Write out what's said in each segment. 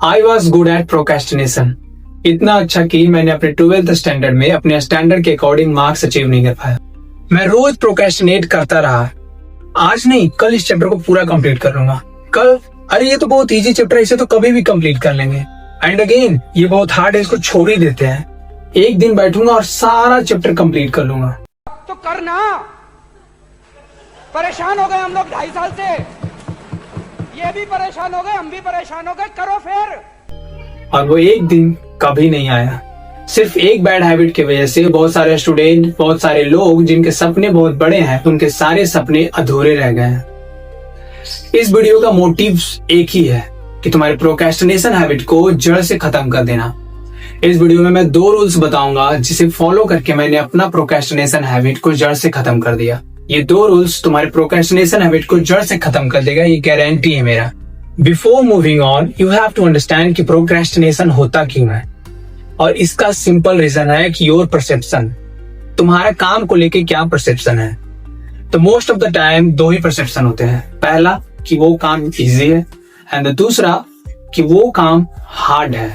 I was good at procrastination. इतना अच्छा कि मैंने अपने 12th स्टैंडर्ड में अपने स्टैंडर्ड के अकॉर्डिंग मार्क्स अचीव नहीं कर पाया। मैं रोज प्रोक्रेस्टिनेट करता रहा। आज नहीं, कल इस चैप्टर को पूरा कंप्लीट कर लूंगा। कल, अरे ये तो बहुत इजी चैप्टर है, इसे तो कभी भी कंप्लीट कर लेंगे। एंड अगेन, ये बहुत हार्ड है, इसको छोड़ ही देते हैं। एक दिन बैठूंगा और सारा चैप्टर कंप्लीट कर लूंगा। तो करना, परेशान हो गए हम लोग 2.5 साल से, ये भी परेशान हो गए, हम भी परेशान हो गए, करो फिर। और वो एक दिन कभी नहीं आया। सिर्फ एक बैड हैबिट की वजह से बहुत सारे स्टूडेंट, बहुत सारे लोग जिनके सपने बहुत बड़े हैं, उनके सारे सपने अधूरे रह गए हैं। इस वीडियो का मोटिव एक ही है कि तुम्हारे प्रोक्रेस्टिनेशन हैबिट को जड़ से खत्म कर देना। इस वीडियो में मैं 2 रूल्स बताऊंगा जिसे फॉलो करके मैंने अपना प्रोक्रेस्टिनेशन हैबिट को जड़ से खत्म कर दिया। ये 2 रूल्स तुम्हारे प्रोक्रेस्टिनेशन हैबिट को जड़ से खत्म कर देगा, ये गारंटी है मेरा। Before moving on, you have to understand कि प्रोक्रेस्टिनेशन होता क्यों है, और इसका सिंपल रीजन है कि योर परसेप्शन, तुम्हारा काम को लेके क्या परसेप्शन है। तो most of the time 2 he perception होते हैं। पहला कि वो काम इजी है, एंड दूसरा कि वो काम हार्ड है।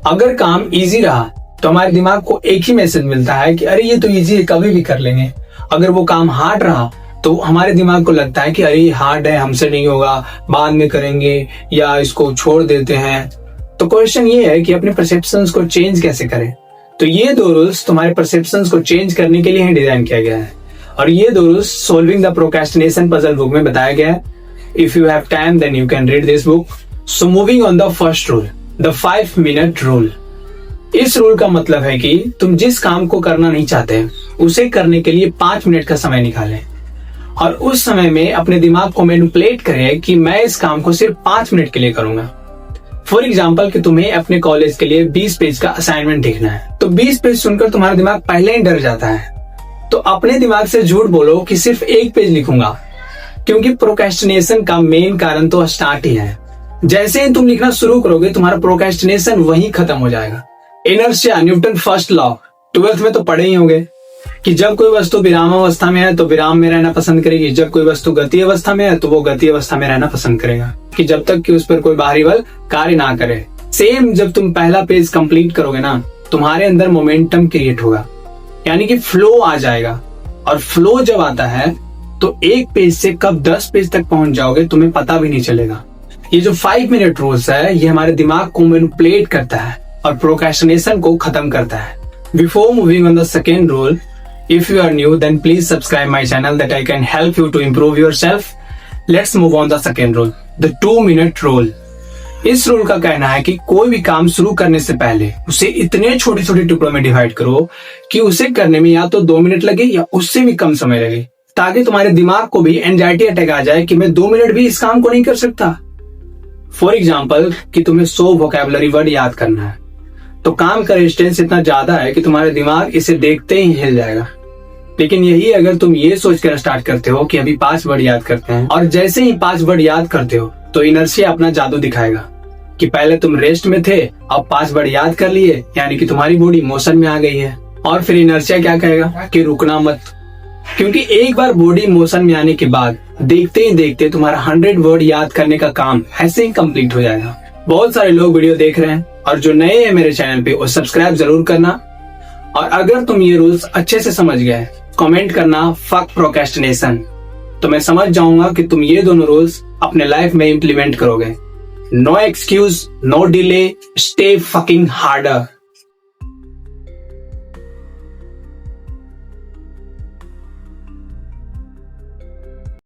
अगर काम इजी रहा तो हमारे दिमाग को एक ही मैसेज मिलता है कि अरे ये तो इजी है, कभी भी कर लेंगे। अगर वो काम हार्ड रहा तो हमारे दिमाग को लगता है कि अरे ये हार्ड है, हमसे नहीं होगा, बाद में करेंगे या इसको छोड़ देते हैं। तो क्वेश्चन ये है कि अपने परसेप्शंस को चेंज कैसे करें। तो ये 2 रूल्स तुम्हारे परसेप्शंस को चेंज करने के लिए ही डिजाइन किया गया है, और ये 2 rules solving the procrastination puzzle book में बताया गया है। If you have time then you can read this book. So moving on the first rule, the 5 minute rule. इस रूल का मतलब है कि तुम जिस काम को करना नहीं चाहते उसे करने के लिए 5 मिनट का समय निकालें, और उस समय में अपने दिमाग को मैनिपुलेट करें कि मैं इस काम को सिर्फ 5 मिनट के लिए करूंगा। फॉर एग्जाम्पल कि तुम्हें अपने कॉलेज के लिए 20 पेज का असाइनमेंट लिखना है, तो 20 पेज सुनकर तुम्हारा दिमाग पहले ही डर जाता है। तो अपने दिमाग से झूठ बोलो कि सिर्फ 1 पेज लिखूंगा, क्योंकि प्रोक्रेस्टिनेशन का मेन कारण तो स्टार्ट ही है। जैसे ही तुम लिखना शुरू करोगे तुम्हारा प्रोक्रेस्टिनेशन वहीं खत्म हो जाएगा। Inertia, Newton first law 12th में तो पढ़े ही होंगे कि जब कोई वस्तु विराम अवस्था में है तो विराम में रहना पसंद करेगी, जब कोई वस्तु गति अवस्था में है तो वो गति अवस्था में रहना पसंद करेगा, कि जब तक कि उस पर कोई बाहरी बल कार्य ना करे। सेम, जब तुम पहला पेज कंप्लीट करोगे ना, तुम्हारे अंदर मोमेंटम क्रिएट होगा, यानी कि फ्लो आ जाएगा। और फ्लो जब आता है तो 1 पेज से कब 10 पेज तक पहुंच जाओगे तुम्हें पता भी नहीं चलेगा। ये जो 5 मिनट रूल्स है, ये हमारे दिमाग को मैनिपुलेट करता है और प्रोक्रेस्टिनेशन को खत्म करता है। Before moving on the second rule, if you are new then please subscribe my channel that I can help you to improve yourself. Let's move on the second rule, the 2 minute rule. इस rule का कहना है कि कोई भी काम शुरू करने से पहले उसे इतने छोटे छोटे टुकड़ों में डिवाइड करो कि उसे करने में या तो 2 मिनट लगे या उससे भी कम समय लगे, ताकि तुम्हारे दिमाग को भी एंजाइटी अटैक आ जाए कि मैं 2 मिनट भी इस काम को नहीं कर सकता। फॉर एग्जाम्पल कि तुम्हें 100 वोकैबुलरी वर्ड याद करना है, तो काम का रेजिस्टेंस इतना ज्यादा है कि तुम्हारे दिमाग इसे देखते ही हिल जाएगा। लेकिन यही अगर तुम ये सोचकर स्टार्ट करते हो कि अभी 5 वर्ड याद करते हैं, और जैसे ही 5 वर्ड याद करते हो तो इनर्शिया अपना जादू दिखाएगा कि पहले तुम रेस्ट में थे, अब 5 वर्ड याद कर लिए, यानी कि तुम्हारी बॉडी मोशन में आ गई है। और फिर इनर्शिया क्या कहेगा कि रुकना मत, क्योंकि एक बार बॉडी मोशन में आने के बाद देखते ही देखते तुम्हारा 100 वर्ड याद करने का काम ऐसे ही कंप्लीट हो जाएगा। बहुत सारे लोग वीडियो देख रहे हैं, और जो नए हैं मेरे चैनल पे वो सब्सक्राइब जरूर करना। और अगर तुम ये रूल्स अच्छे से समझ गए, कमेंट करना फक प्रोक्रेस्टिनेशन, तो मैं समझ जाऊंगा कि तुम ये दोनों रूल्स अपने लाइफ में इंप्लीमेंट करोगे। No excuse, no delay, stay fucking harder.